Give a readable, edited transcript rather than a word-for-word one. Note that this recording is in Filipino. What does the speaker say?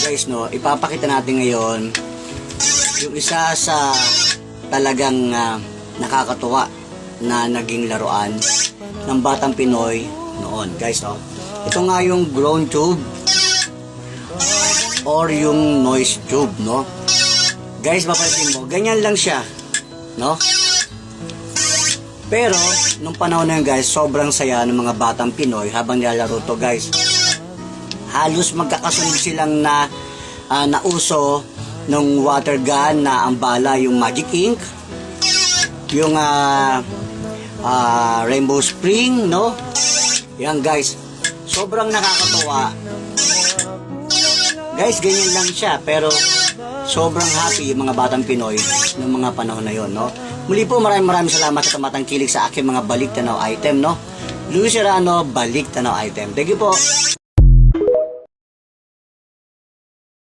guys, no, ipapakita natin ngayon yung isa sa talagang nakakatuwa na naging laruan ng batang Pinoy noon, guys, no. Ito nga yung ground tube or yung noise tube, no. Guys, mapansin mo, ganyan lang siya, no. Pero nung panahon na yun, guys, sobrang saya ng mga batang Pinoy habang nilalaro to, guys. Halos magkakasunod silang nauso ng water gun na ang bala yung Magic Ink, yung Rainbow Spring, no? Yan, guys, sobrang nakakatawa. Guys, ganyan lang siya, pero sobrang happy yung mga batang Pinoy ng mga panahon na yon, no? Muli po, maraming salamat sa tumatangkilik sa aking mga balik tanaw item, no? Luis Serrano, balik tanaw item. Thank you po.